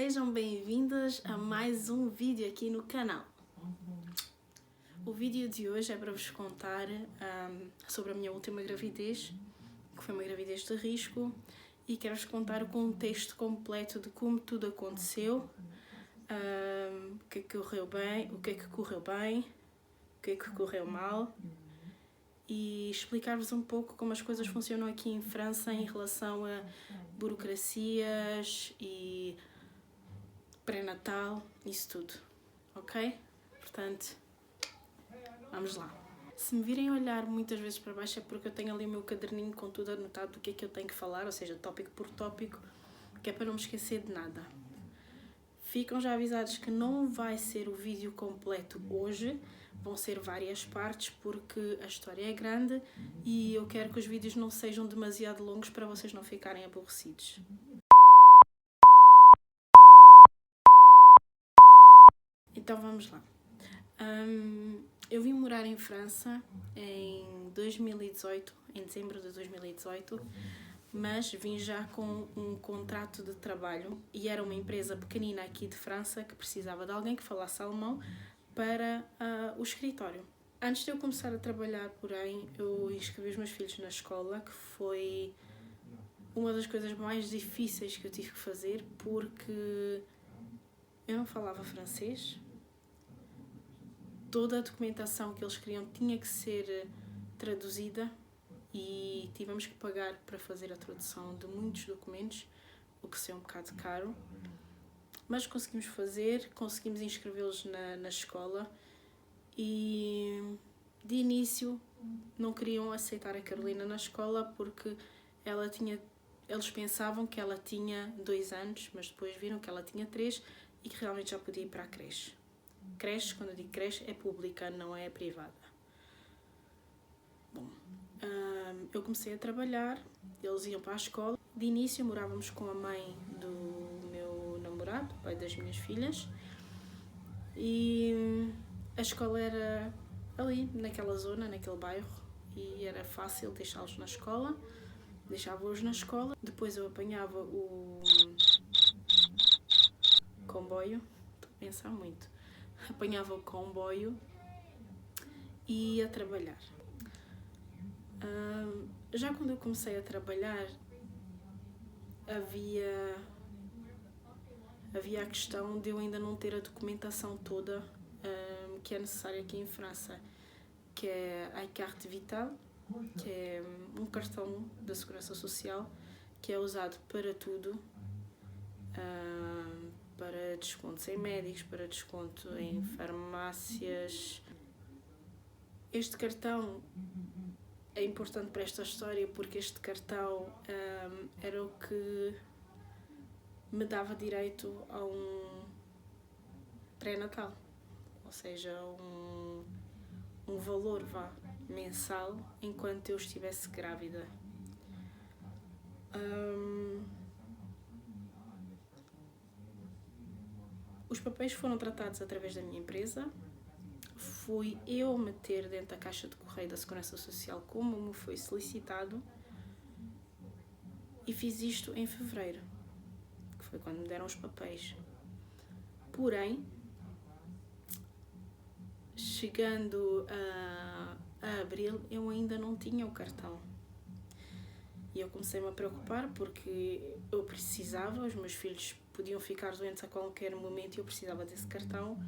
Sejam bem-vindas a mais um vídeo aqui no canal. O vídeo de hoje é para vos contar sobre a minha última gravidez, que foi uma gravidez de risco, e quero-vos contar o contexto completo de como tudo aconteceu, o que é que correu bem, o que é que correu bem, o que é que correu mal, e explicar-vos um pouco como as coisas funcionam aqui em França em relação a burocracias e pré-natal, isso tudo, ok? Portanto, vamos lá. Se me virem olhar muitas vezes para baixo é porque eu tenho ali o meu caderninho com tudo anotado do que é que eu tenho que falar, ou seja, tópico por tópico, que é para não me esquecer de nada. Ficam já avisados que não vai ser o vídeo completo hoje, vão ser várias partes porque a história é grande e eu quero que os vídeos não sejam demasiado longos para vocês não ficarem aborrecidos. Então vamos lá. Eu vim morar em França em 2018, em dezembro de 2018, mas vim já com um contrato de trabalho e era uma empresa pequenina aqui de França que precisava de alguém que falasse alemão para o escritório. Antes de eu começar a trabalhar, porém, eu inscrevi os meus filhos na escola, que foi uma das coisas mais difíceis que eu tive que fazer porque eu não falava francês. Toda a documentação que eles queriam tinha que ser traduzida e tivemos que pagar para fazer a tradução de muitos documentos, o que saiu um bocado caro. Mas conseguimos fazer, conseguimos inscrevê-los na escola e de início não queriam aceitar a Carolina na escola porque eles pensavam que ela tinha 2 anos, mas depois viram que ela tinha 3 e que realmente já podia ir para a creche. Creche, quando eu digo creche, é pública, não é privada. Bom, eu comecei a trabalhar, eles iam para a escola. De início morávamos com a mãe do meu namorado, pai das minhas filhas, e a escola era ali, naquela zona, naquele bairro, e era fácil deixá-los na escola. Deixava-os na escola, depois eu apanhava o comboio, estou a pensar muito, apanhava o comboio e ia trabalhar. Já quando eu comecei a trabalhar, havia a questão de eu ainda não ter a documentação toda que é necessária aqui em França, que é a carte vitale, que é um cartão da Segurança Social que é usado para tudo, para descontos em médicos, para desconto em farmácias. Este cartão é importante para esta história porque este cartão era o que me dava direito a um pré-natal, ou seja, um valor mensal enquanto eu estivesse grávida. Os papéis foram tratados através da minha empresa. Fui eu meter dentro da caixa de correio da Segurança Social como me foi solicitado e fiz isto em fevereiro, que foi quando me deram os papéis. Porém, chegando a abril, eu ainda não tinha o cartão. E eu comecei-me a preocupar porque eu precisava, os meus filhos podiam ficar doentes a qualquer momento e eu precisava desse cartão,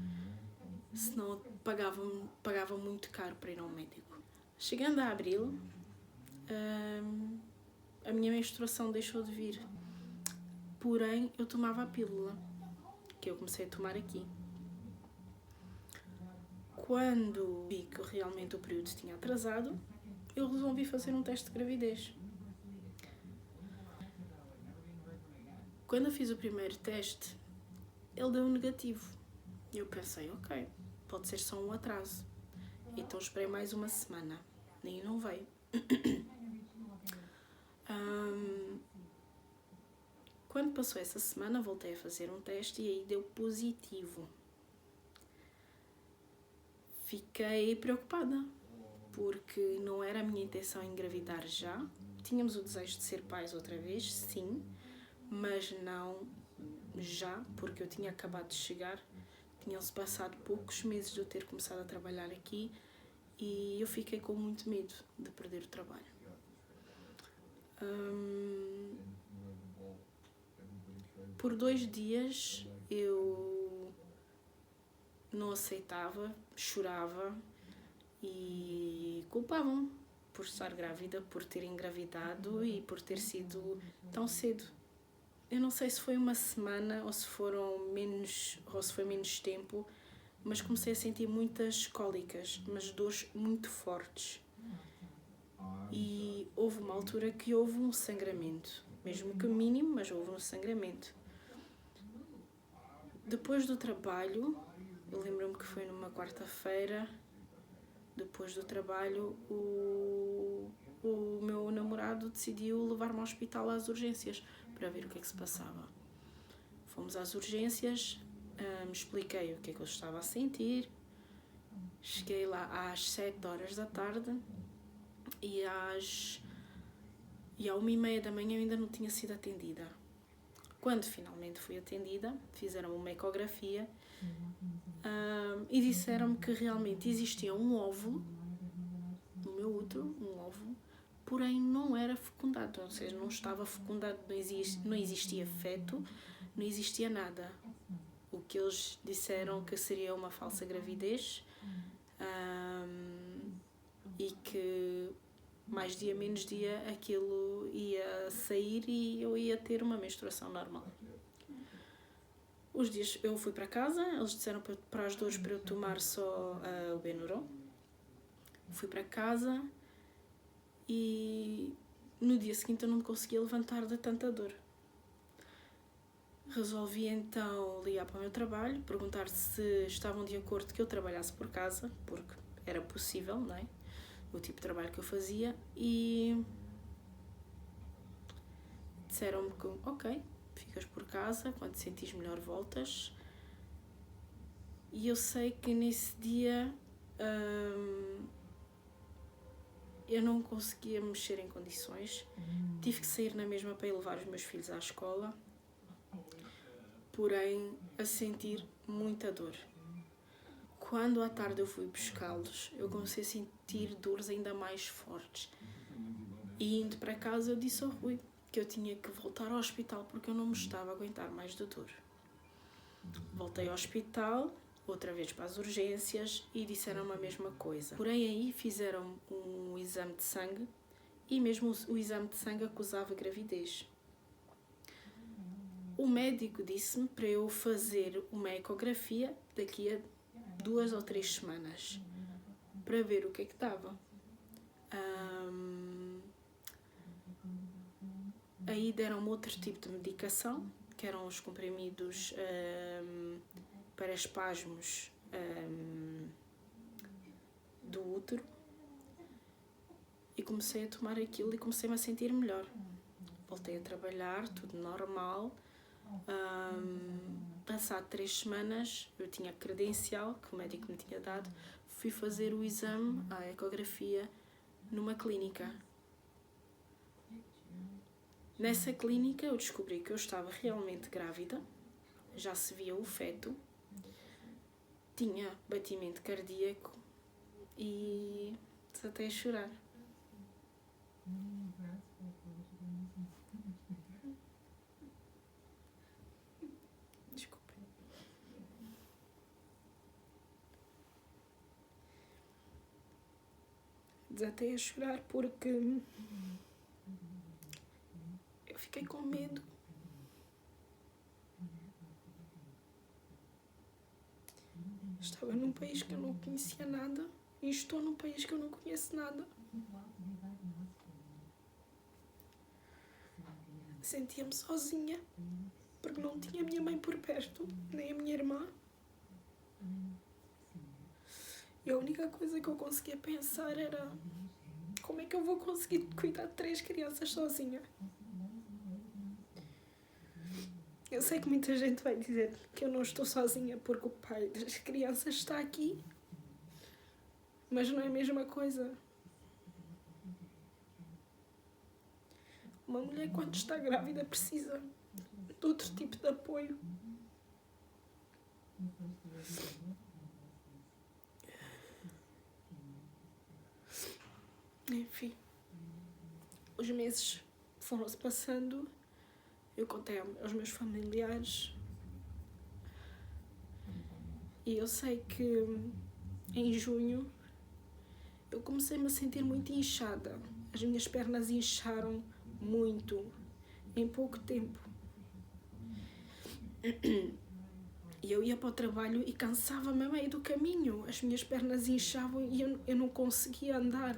senão pagava muito caro para ir ao médico. Chegando a abril, a minha menstruação deixou de vir. Porém, eu tomava a pílula, que eu comecei a tomar aqui. Quando vi que realmente o período tinha atrasado, eu resolvi fazer um teste de gravidez. Quando eu fiz o primeiro teste, ele deu negativo. E eu pensei, ok, pode ser só um atraso. Então esperei mais uma semana. Nem não veio. Quando passou essa semana, voltei a fazer um teste e aí deu positivo. Fiquei preocupada, porque não era a minha intenção engravidar já. Tínhamos o desejo de ser pais outra vez, sim, mas já, porque eu tinha acabado de chegar. Tinham-se passado poucos meses de eu ter começado a trabalhar aqui e eu fiquei com muito medo de perder o trabalho. Por 2 dias eu não aceitava, chorava e culpavam-me por estar grávida, por ter engravidado e por ter sido tão cedo. Eu não sei se foi uma semana ou se foi menos tempo, mas comecei a sentir muitas cólicas, mas dores muito fortes. E houve uma altura que houve um sangramento, mesmo que mínimo, mas houve um sangramento. Depois do trabalho, eu lembro-me que foi numa quarta-feira, depois do trabalho, o meu namorado decidiu levar-me ao hospital às urgências para ver o que é que se passava. Fomos às urgências, expliquei o que é que eu estava a sentir. Cheguei lá às 7 horas da tarde e à 1h30 da manhã eu ainda não tinha sido atendida. Quando finalmente fui atendida, fizeram uma ecografia e disseram-me que realmente existia um óvulo no meu útero, porém não era fecundado, ou seja, não estava fecundado, não existia feto, não existia nada. O que eles disseram que seria uma falsa gravidez e que mais dia menos dia aquilo ia sair e eu ia ter uma menstruação normal. Os dias eu fui para casa, eles disseram para as dores para eu tomar só o Benuron. Fui para casa e no dia seguinte eu não me conseguia levantar de tanta dor. Resolvi então ligar para o meu trabalho, perguntar se estavam de acordo que eu trabalhasse por casa, porque era possível, não é? O tipo de trabalho que eu fazia, e disseram-me que ok, ficas por casa, quando te sentires melhor voltas. E eu sei que nesse dia eu não conseguia mexer em condições, tive que sair na mesma para ir levar os meus filhos à escola, porém a sentir muita dor. Quando à tarde eu fui buscá-los, eu comecei a sentir dores ainda mais fortes. E indo para casa eu disse ao Rui que eu tinha que voltar ao hospital porque eu não me estava a aguentar mais de dor. Voltei ao hospital, outra vez para as urgências, e disseram-me a mesma coisa. Porém aí fizeram um exame de sangue e mesmo o exame de sangue acusava gravidez. O médico disse-me para eu fazer uma ecografia daqui a 2 ou 3 semanas para ver o que é que dava. Aí deram-me outro tipo de medicação, que eram os comprimidos para espasmos do útero, e comecei a tomar aquilo e comecei-me a sentir melhor. Voltei a trabalhar, tudo normal. Passado 3 semanas, eu tinha credencial que o médico me tinha dado, fui fazer o exame, a ecografia, numa clínica. Nessa clínica eu descobri que eu estava realmente grávida, já se via o feto, tinha batimento cardíaco e desatei a chorar. Desculpem. Desatei a chorar porque eu fiquei com medo. Estava num país que eu não conhecia nada e estou num país que eu não conheço nada. Sentia-me sozinha, porque não tinha a minha mãe por perto, nem a minha irmã. E a única coisa que eu conseguia pensar era: como é que eu vou conseguir cuidar de 3 crianças sozinha? Eu sei que muita gente vai dizer que eu não estou sozinha porque o pai das crianças está aqui, mas não é a mesma coisa. Uma mulher, quando está grávida, precisa de outro tipo de apoio. Enfim, os meses foram-se passando, eu contei aos meus familiares e eu sei que em junho eu comecei-me a sentir muito inchada. As minhas pernas incharam muito, em pouco tempo. E eu ia para o trabalho e cansava-me a meio do caminho. As minhas pernas inchavam e eu não conseguia andar.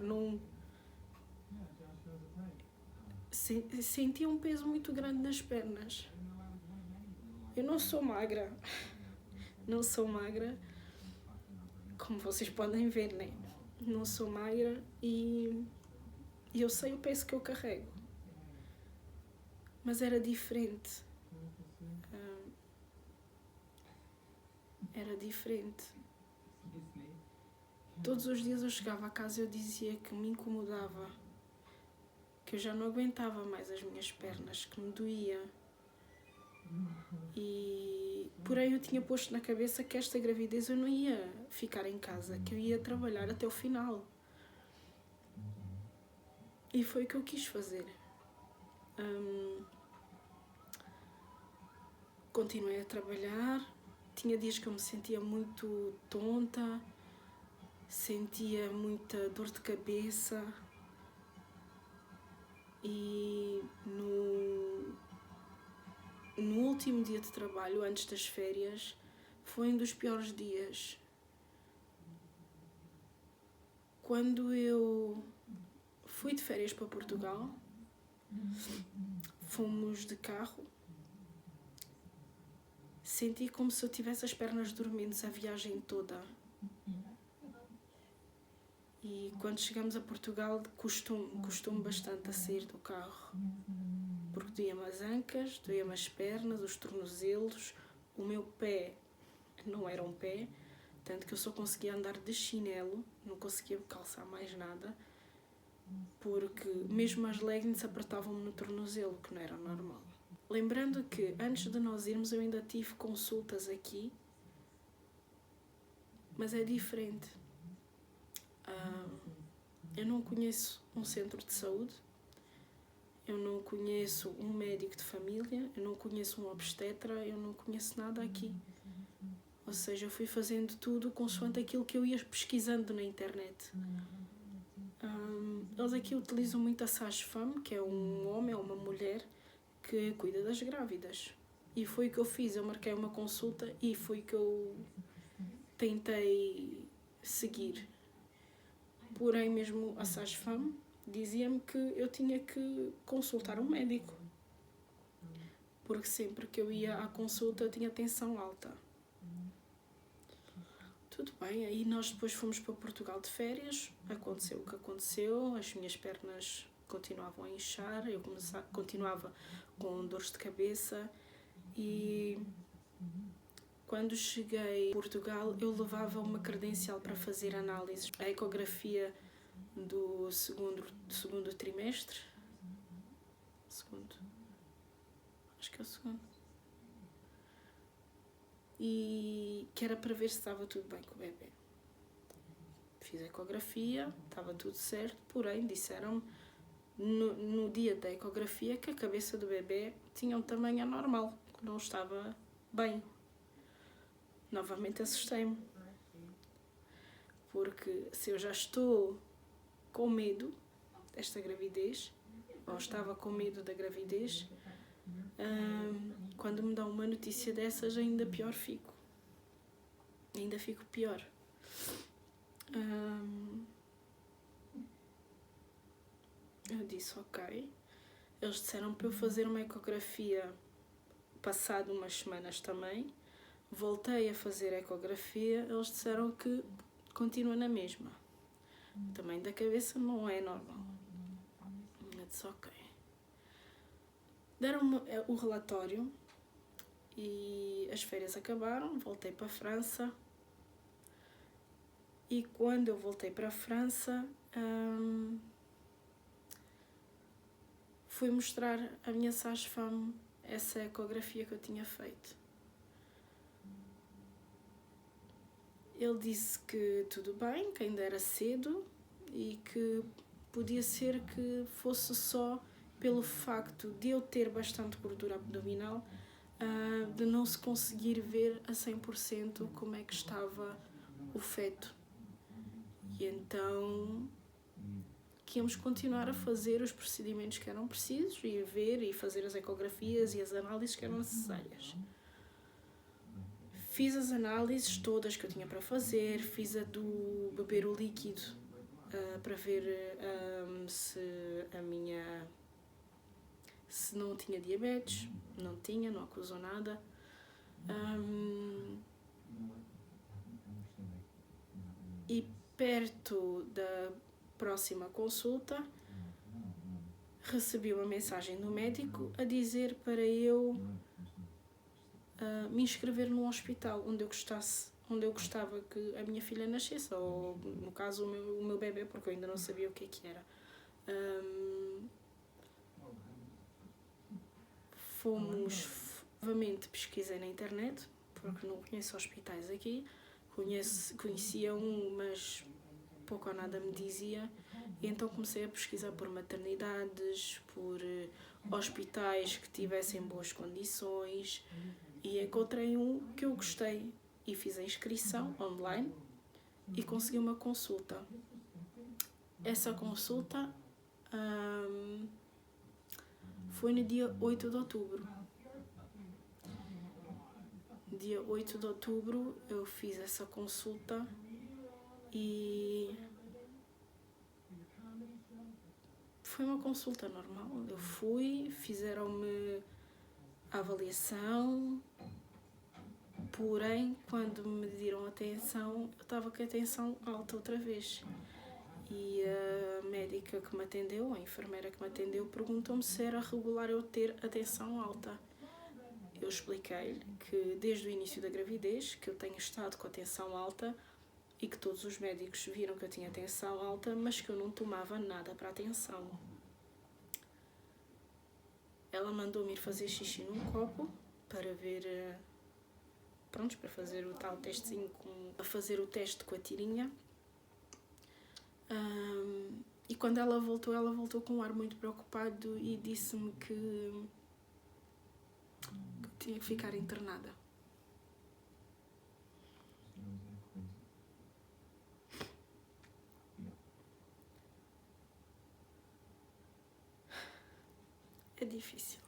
Sentia um peso muito grande nas pernas. Eu não sou magra. Não sou magra, como vocês podem ver, né? Não sou magra e eu sei o peso que eu carrego. Mas era diferente. Era diferente. Todos os dias eu chegava a casa e eu dizia que me incomodava, que eu já não aguentava mais as minhas pernas, que me doía. Porém eu tinha posto na cabeça que esta gravidez eu não ia ficar em casa, que eu ia trabalhar até o final. E foi o que eu quis fazer. Continuei a trabalhar. Tinha dias que eu me sentia muito tonta, sentia muita dor de cabeça e no último dia de trabalho, antes das férias, foi um dos piores dias. Quando eu fui de férias para Portugal, fomos de carro, senti como se eu tivesse as pernas dormentes a viagem toda. E quando chegamos a Portugal, costumo bastante a sair do carro. Porque doía-me as ancas, doía-me as pernas, os tornozelos, o meu pé não era um pé, tanto que eu só conseguia andar de chinelo, não conseguia calçar mais nada, porque mesmo as leggings apertavam-me no tornozelo, que não era normal. Lembrando que antes de nós irmos eu ainda tive consultas aqui, mas é diferente. Eu não conheço um centro de saúde, eu não conheço um médico de família, eu não conheço um obstetra, eu não conheço nada aqui. Ou seja, eu fui fazendo tudo consoante aquilo que eu ia pesquisando na internet. Eles aqui utilizam muito a sage-femme, que é um homem ou uma mulher que cuida das grávidas. E foi o que eu fiz, eu marquei uma consulta e foi o que eu tentei seguir. Porém, mesmo a sage-femme dizia-me que eu tinha que consultar um médico. Porque sempre que eu ia à consulta eu tinha tensão alta. Tudo bem, aí nós depois fomos para Portugal de férias, aconteceu o que aconteceu, as minhas pernas continuavam a inchar, eu continuava com dores de cabeça e quando cheguei a Portugal eu levava uma credencial para fazer análises, a ecografia do segundo trimestre, acho que é o segundo, e que era para ver se estava tudo bem com o bebê. Fiz a ecografia, estava tudo certo, porém disseram no dia da ecografia que a cabeça do bebê tinha um tamanho anormal, que não estava bem. Novamente assustei-me, porque se eu já estou com medo desta gravidez, ou estava com medo da gravidez, quando me dão uma notícia dessas ainda pior fico. Ainda fico pior. Eu disse ok. Eles disseram para eu fazer uma ecografia passado umas semanas também. Voltei a fazer a ecografia, eles disseram que continua na mesma. O tamanho da cabeça não é normal. Eu disse ok. Deram-me o relatório e as férias acabaram, voltei para a França. E quando eu voltei para a França, fui mostrar a minha sage-femme essa ecografia que eu tinha feito. Ele disse que tudo bem, que ainda era cedo e que podia ser que fosse só pelo facto de eu ter bastante gordura abdominal, de não se conseguir ver a 100% como é que estava o feto. E então que íamos continuar a fazer os procedimentos que eram precisos e a ver e fazer as ecografias e as análises que eram necessárias. Fiz as análises todas que eu tinha para fazer, fiz a do beber o líquido para ver se não tinha diabetes. Não tinha, não acusou nada. E perto da próxima consulta recebi uma mensagem do médico a dizer para eu me inscrever num hospital onde eu gostava que a minha filha nascesse, ou no caso o meu bebê, porque eu ainda não sabia o que era. Novamente pesquisei na internet, porque não conheço hospitais aqui. Conhecia um, mas pouco ou nada me dizia. E então comecei a pesquisar por maternidades, por hospitais que tivessem boas condições, e encontrei um que eu gostei e fiz a inscrição online e consegui uma consulta. Essa consulta foi no dia 8 de outubro. Dia 8 de outubro eu fiz essa consulta e foi uma consulta normal. Eu fui, fizeram-me a avaliação, porém, quando me mediram a tensão, eu estava com a tensão alta outra vez. E a médica que me atendeu, a enfermeira que me atendeu, perguntou-me se era regular eu ter a tensão alta. Eu expliquei-lhe que desde o início da gravidez que eu tenho estado com a tensão alta e que todos os médicos viram que eu tinha tensão alta, mas que eu não tomava nada para a tensão. Ela mandou-me ir fazer xixi num copo para ver, para fazer o tal testezinho, a fazer o teste com a tirinha. E quando ela voltou com um ar muito preocupado e disse-me que tinha que ficar internada. É difícil.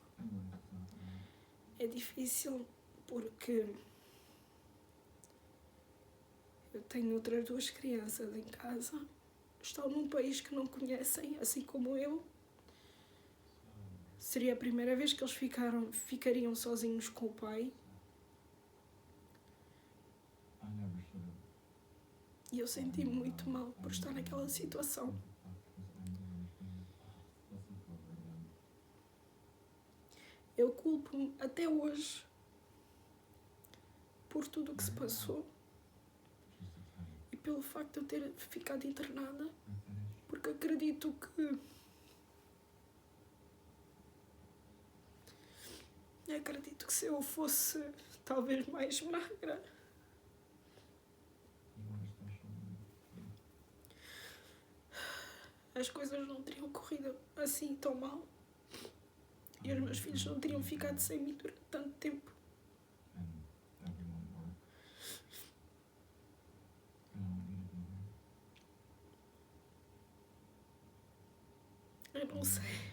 É difícil porque eu tenho outras 2 crianças em casa. Estão num país que não conhecem, assim como eu. Seria a primeira vez que eles ficariam sozinhos com o pai. E eu senti muito mal por estar naquela situação. Eu culpo-me até hoje por tudo o que se passou e pelo facto de eu ter ficado internada, porque acredito que se eu fosse talvez mais magra, as coisas não teriam corrido assim tão mal e os meus filhos não teriam ficado sem mim durante tanto tempo. Eu não sei.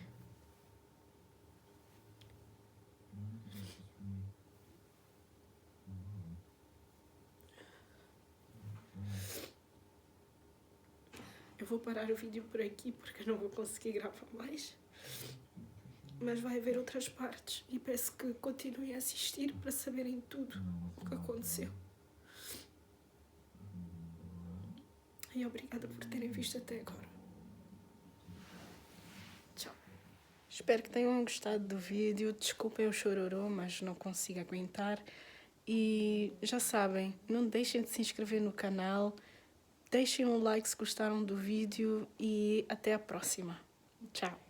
Eu vou parar o vídeo por aqui porque eu não vou conseguir gravar mais. Mas vai haver outras partes e peço que continuem a assistir para saberem tudo o que aconteceu. E obrigada por terem visto até agora. Tchau. Espero que tenham gostado do vídeo. Desculpem o chororô, mas não consigo aguentar. E já sabem, não deixem de se inscrever no canal. Deixem um like se gostaram do vídeo e até a próxima. Tchau.